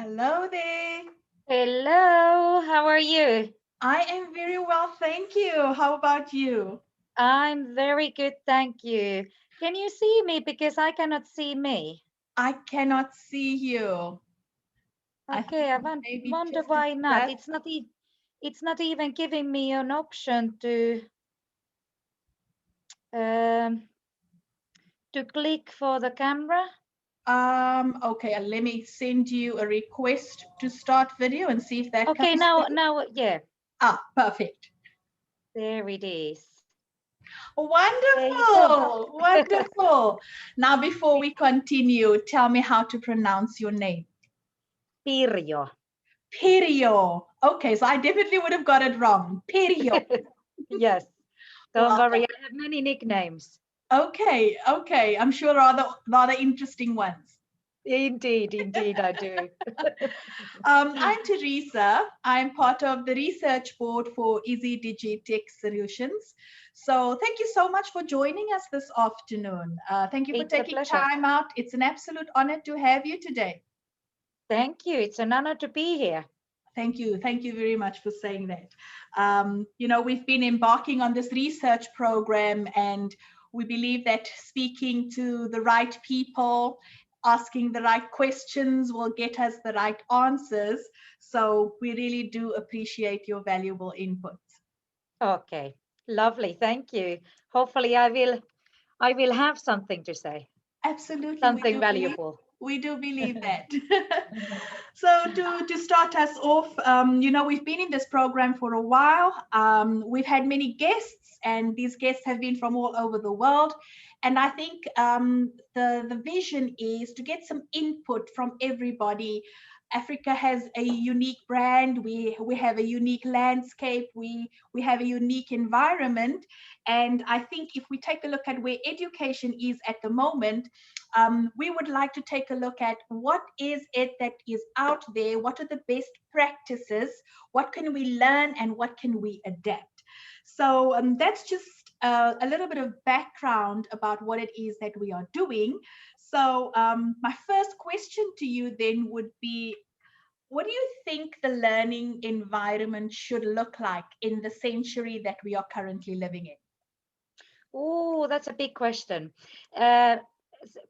Hello there. Hello, how are you? I am very well, thank you. How about you? I'm very good, thank you. Can you see me because I cannot see me? I cannot see you. I Okay, think I maybe wonder just a why not. scratch. It's not even giving me an option um to click for the camera. Okay, let me send you a request to start video and see if that Okay, comes through. now yeah, Ah, perfect. there it is. There you go. Wonderful, wonderful. Now, before we continue, tell me how to pronounce your name. Pirjo. Perio. Okay, so I definitely would have got it wrong. Perio. Yes, don't Well worry, done. I have many nicknames. Okay, okay. I'm sure rather interesting ones. Indeed, I do. I'm Teresa. I'm part of the research board for Easy Digitech Solutions. So thank you so much for joining us this afternoon. Thank you for It's a taking pleasure. time out. It's an absolute honor to have you today. Thank you. It's an honor to be here. Thank you. Thank you very much for saying that. We've been embarking on this research program, and we believe that speaking to the right people, asking the right questions will get us the right answers. So we really do appreciate your valuable input. Okay, lovely. Thank you. Hopefully, I will have something to say, Absolutely, something valuable. we do believe that. So to start us off, we've been in this program for a while. We've had many guests, and these guests have been from all over the world. And I think the vision is to get some input from everybody. Africa has a unique brand. We have a unique landscape. We have a unique environment. And I think if we take a look at where education is at the moment, we would like to take a look at what is it that is out there, what are the best practices, what can we learn, and what can we adapt. So that's just a little bit of background about what it is that we are doing. So my first question to you then would be, what do you think the learning environment should look like in the century that we are currently living in? Oh, that's a big question. Uh,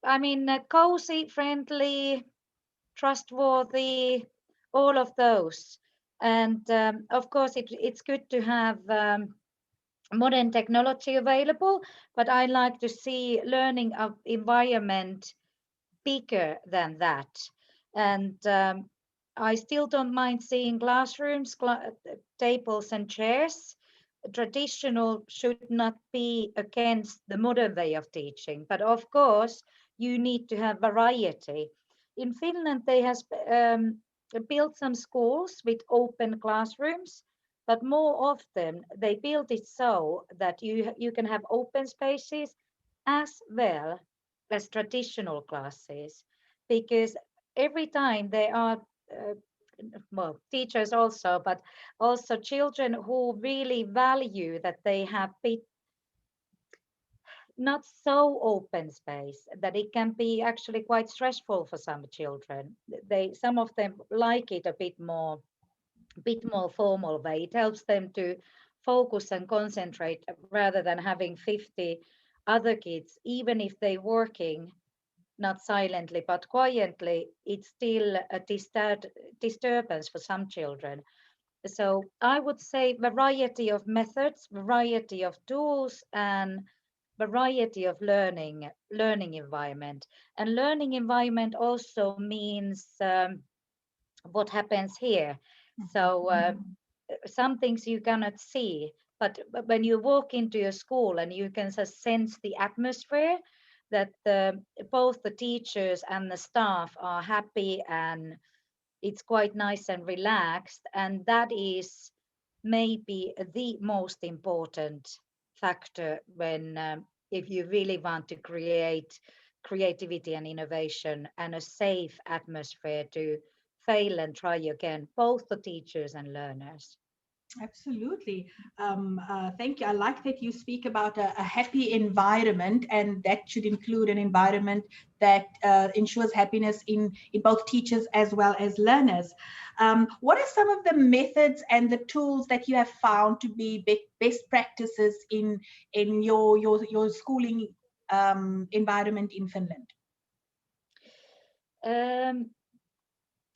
I mean, cozy, friendly, trustworthy, all of those. And of course, it's good to have modern technology available, but I like to see learning of environment bigger than that. And I still don't mind seeing classrooms, tables, and chairs. Traditional should not be against the modern way of teaching, but of course, you need to have variety. In Finland, they have built some schools with open classrooms, but more often they build it so that you can have open spaces as well as traditional classes, because every time they are uh, well, teachers also, but also children who really value that they have bit not so open space, that it can be actually quite stressful for some children. Some of them like it a bit more formal way. It helps them to focus and concentrate rather than having 50 other kids, even if they're working not silently but quietly. It's still a disturbance for some children. So I would say variety of methods, variety of tools, and variety of learning environment. And learning environment also means what happens here. So some things you cannot see, but when you walk into a school and you can just sense the atmosphere, that both the teachers and the staff are happy, and it's quite nice and relaxed, and that is maybe the most important factor when if you really want to create creativity and innovation and a safe atmosphere to fail and try again, both the teachers and learners. Absolutely. Thank you. I like that you speak about a happy environment, and that should include an environment that ensures happiness in both teachers as well as learners. What are some of the methods and the tools that you have found to be best practices in your schooling environment in Finland? Um,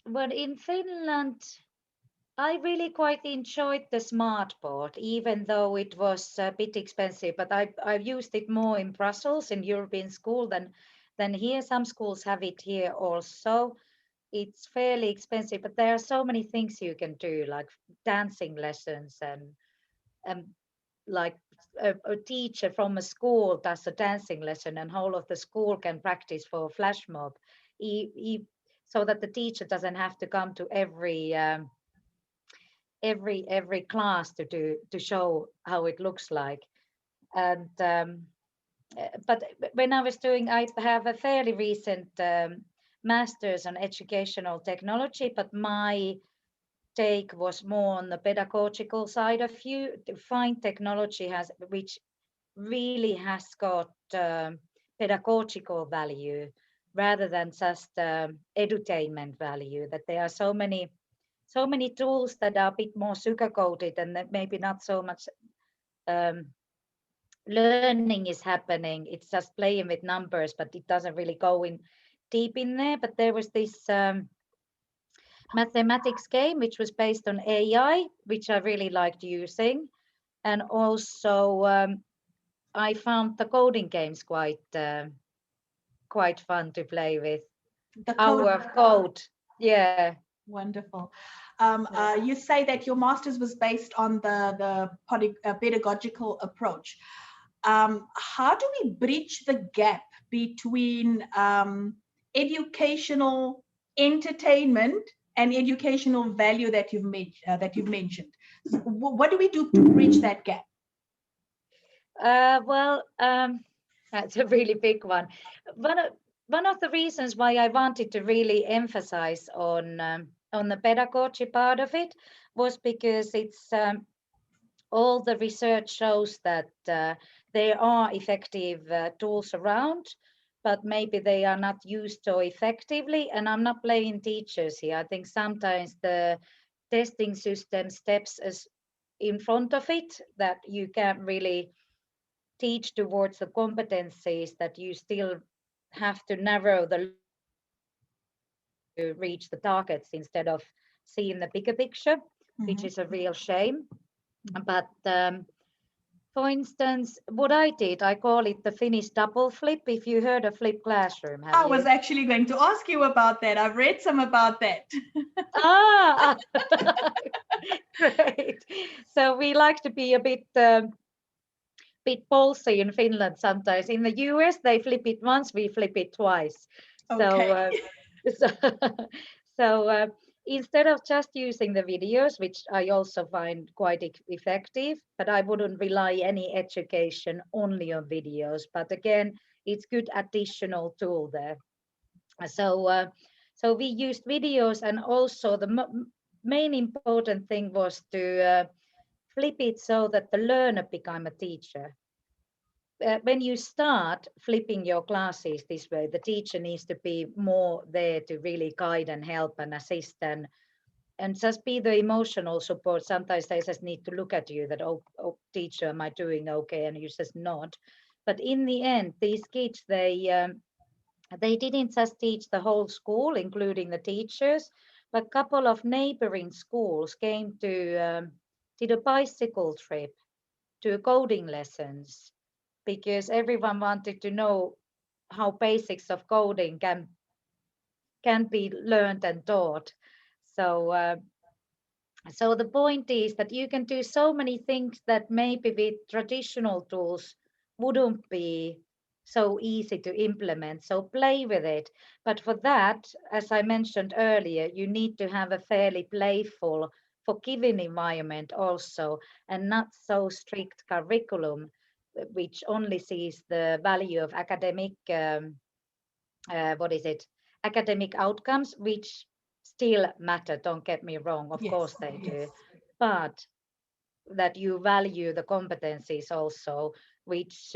well, in Finland, I really quite enjoyed the smart board, even though it was a bit expensive. But I've used it more in Brussels in European school than here. Some schools have it here also. It's fairly expensive, but there are so many things you can do, like dancing lessons and like a teacher from a school does a dancing lesson, and whole of the school can practice for a flash mob, so that the teacher doesn't have to come to every class to show how it looks like. And but when I was doing, I have a fairly recent master's on educational technology, but my take was more on the pedagogical side of you to find technology has which really has got pedagogical value rather than just edutainment value, that there are so many tools that are a bit more sugar coated and that maybe not so much um, learning is happening. It's just playing with numbers, but it doesn't really go in deep in there. But there was this mathematics game which was based on AI, which I really liked using. And also I found the coding games quite fun to play with. The code. Hour of Code. Yeah. Wonderful. Yeah. You say that your master's was based on the pedagogical approach. How do we bridge the gap between educational entertainment and educational value that you've mentioned? So what do we do to bridge that gap? Well, that's a really big one. One of, one of the reasons why I wanted to really emphasize on the pedagogy part of it was because it's all the research shows that there are effective tools around, but maybe they are not used so effectively. And I'm not blaming teachers here. I think sometimes the testing system steps as in front of it that you can't really teach towards the competencies, that you still have to narrow the learning to reach the targets instead of seeing the bigger picture, which Mhm. is a real shame. But for instance, what I did, I call it the Finnish double flip. If you heard of flip classroom, have I was you? actually going to ask you about that. I've read some about that. Ah, great. So we like to be a bit ballsy in Finland sometimes. In the US, they flip it once, we flip it twice. So, Okay. so, so instead of just using the videos, which I also find quite effective, but I wouldn't rely any education only on videos. But again, it's good additional tool there. So, so we used videos, and also the main important thing was to flip it so that the learner become a teacher. When you start flipping your classes this way, the teacher needs to be more there to really guide and help and assist and just be the emotional support. Sometimes they just need to look at you that, oh teacher, am I doing okay? And you just nod. But in the end, these kids, they didn't just teach the whole school, including the teachers, but a couple of neighboring schools came to did a bicycle trip to coding lessons because everyone wanted to know how basics of coding can be learned and taught. So so the point is that you can do so many things that maybe with traditional tools wouldn't be so easy to implement. So play with it. But for that, as I mentioned earlier, you need to have a fairly playful, forgiving environment also, and not so strict curriculum, which only sees the value of academic, what is it, academic outcomes, which still matter. Don't get me wrong, of Yes. course they Yes. do. But that you value the competencies also, which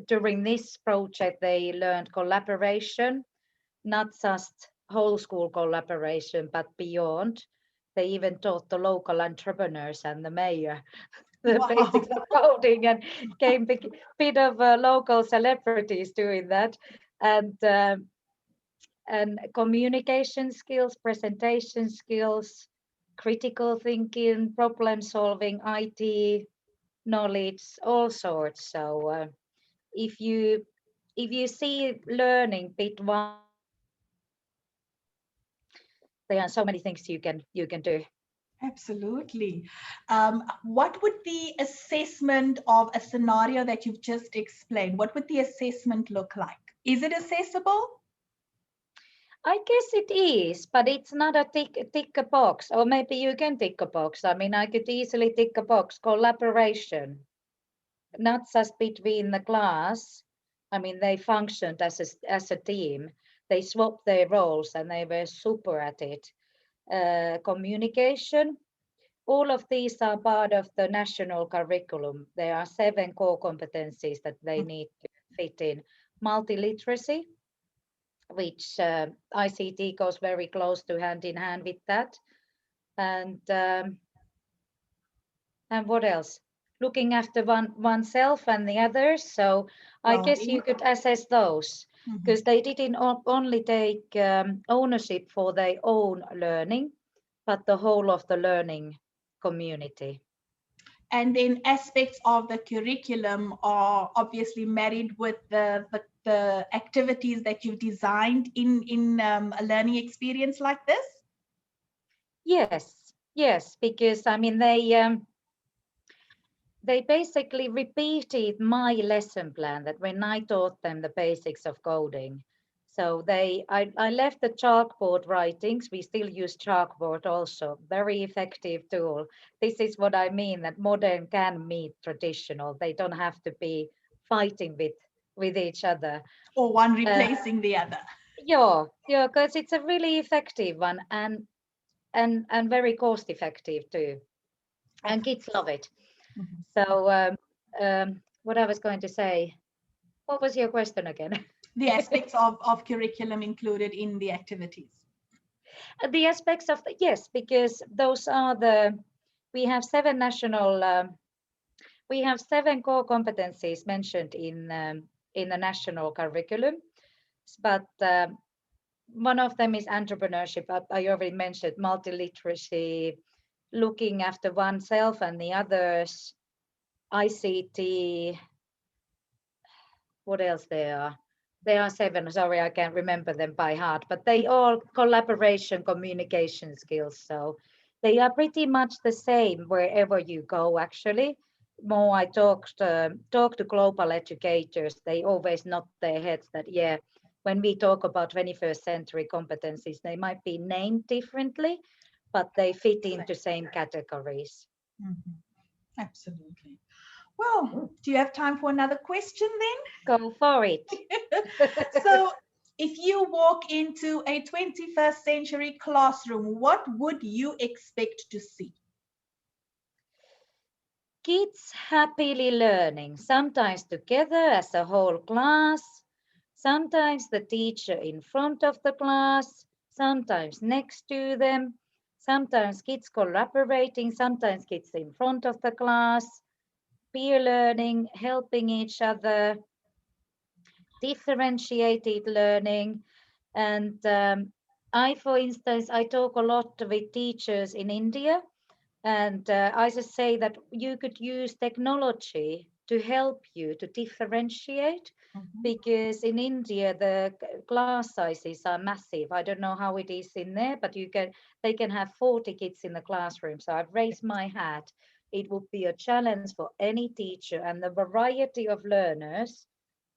during this project they learned collaboration, not just whole school collaboration, but beyond. They even taught the local entrepreneurs and the mayor the Wow. basics of coding, and came bit of local celebrities doing that. And um, and communication skills, presentation skills, critical thinking, problem solving, IT knowledge, all sorts. So if you see learning bit wider, there are so many things you can do. Absolutely. What would the assessment of a scenario that you've just explained, what would the assessment look like? Is it accessible? I guess it is, but it's not a tick a box, or maybe you can tick a box. I mean, I could easily tick a box. Collaboration, not just between the class. I mean, they functioned as a team. They swapped their roles and they were super at it. Communication, all of these are part of the national curriculum. There are 7 core competencies that they need to fit in. Multiliteracy, which ICT goes very close to hand in hand with that. And what else? Looking after oneself and the others. So I guess you Well-being. could assess those, Mhm. because they didn't only take ownership for their own learning, but the whole of the learning community. And then aspects of the curriculum are obviously married with the activities that you've designed in a learning experience like this. Yes, yes, because I mean they basically repeated my lesson plan that when I taught them the basics of coding. So I left the chalkboard writings. We still use chalkboard also, very effective tool. This is what I mean, that modern can meet traditional. They don't have to be fighting with each other. Or one Uh, replacing the other. yeah, yeah, because it's a really effective one, and very cost effective too. And kids love it. Mhm. So, what I was going to say, what was your question again? The aspects of curriculum included in the activities. The aspects of yes, because those are we have 7 national, we have 7 core competencies mentioned in the national curriculum, but one of them is entrepreneurship. I already mentioned multiliteracy, looking after oneself and the others, ICT. What else there are? There are 7. Sorry, I can't remember them by heart, but they all collaboration, communication skills. So they are pretty much the same wherever you go. Actually, more I talk to global educators. They always nod their heads that yeah, when we talk about 21st century competencies, they might be named differently, but they fit into same categories. Mhm. Absolutely. Well, do you have time for another question Go for it. then? So, if you walk into a 21st century classroom, what would you expect to see? Kids happily learning, sometimes together as a whole class, sometimes the teacher in front of the class, sometimes next to them, sometimes kids collaborating, sometimes kids in front of the class, peer learning, helping each other, differentiated learning. And for instance, I talk a lot with teachers in India, and I just say that you could use technology to help you to differentiate, Mhm. because in India the class sizes are massive. I don't know how it is in there, but they can have 40 kids in the classroom. So I've raised my hat. It would be a challenge for any teacher, and the variety of learners,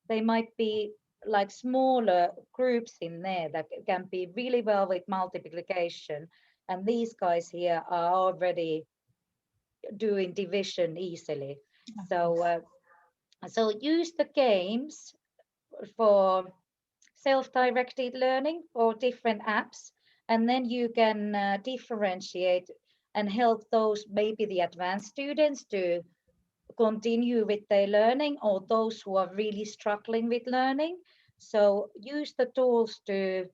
they might be like smaller groups in there that can be really well with multiplication, and these guys here are already doing division easily. So so use the games for self-directed learning or different apps, and then you can differentiate. and help those, maybe the advanced students, to continue with their learning, or those who are really struggling with learning. So use the tools to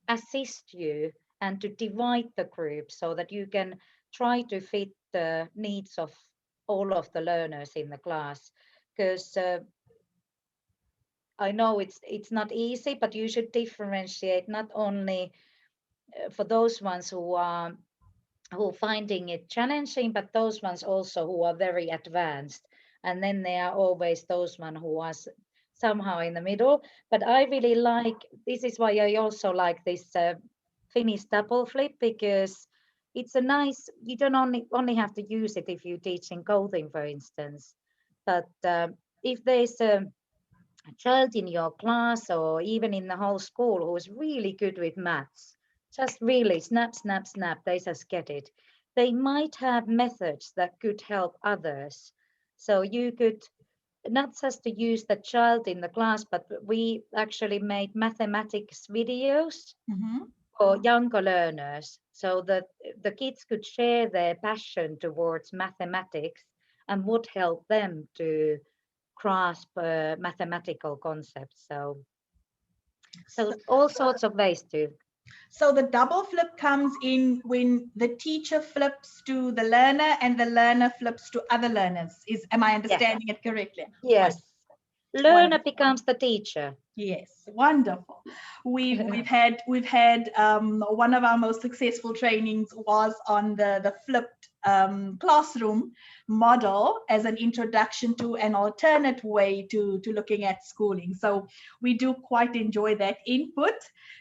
assist you and to divide the group so that you can try to fit the needs of all of the learners in the class. Because I know it's not easy, but you should differentiate not only for those ones who finding it challenging, but those ones also who are very advanced. And then there are always those one who are somehow in the middle. But I really like, this is why I also like this Finnish double flip, because it's a nice, you don't only have to use it if you're teaching coding, for instance. But if there's a child in your class or even in the whole school who is really good with maths, just really snap, snap, snap, they just get it. They might have methods that could help others. So you could not just to use the child in the class, but we actually made mathematics videos Mhm. for younger learners so that the kids could share their passion towards mathematics and would help them to grasp mathematical concepts. So all sorts of ways to. So the double flip comes in when the teacher flips to the learner and the learner flips to other learners. Am I Yes. understanding it correctly? Yes. Learner becomes the teacher. Yes, wonderful. We've had one of our most successful trainings was on the flipped classroom model as an introduction to an alternate way to looking at schooling. So we do quite enjoy that input.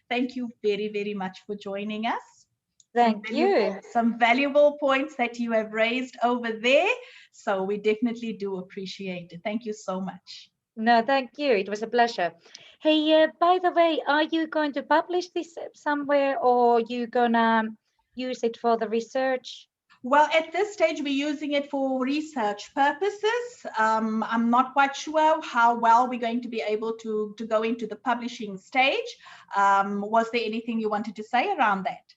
Thank you very, very much for joining us. Thank you. Some valuable points that you have raised over there. So we definitely do appreciate it. Thank you so much. No, thank you. It was a pleasure. Hey, by the way, are you going to publish this somewhere, or you gonna use it for the research? Well, at this stage, we're using it for research purposes. I'm not quite sure how well we're going to be able to go into the publishing stage. Was there anything you wanted to say around that?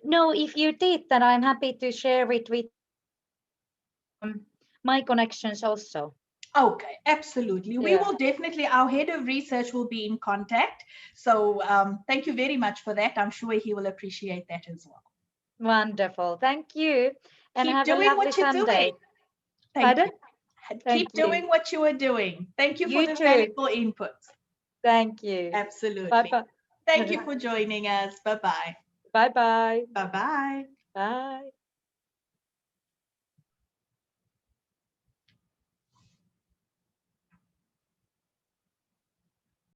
No, if you did, then I'm happy to share it with my connections also. Okay, absolutely. We will definitely, our head of research will be in contact. So thank you very much for that. I'm sure he will appreciate that as well. Wonderful. Thank you. And Keep have a doing lovely what you're Sunday. doing. Thank Pardon? you. Thank Keep you. doing what you are doing. Thank you for You the too. valuable input. Thank you. Absolutely. Bye-bye. Thank you for joining us. Bye-bye. Bye-bye. Bye-bye. Bye.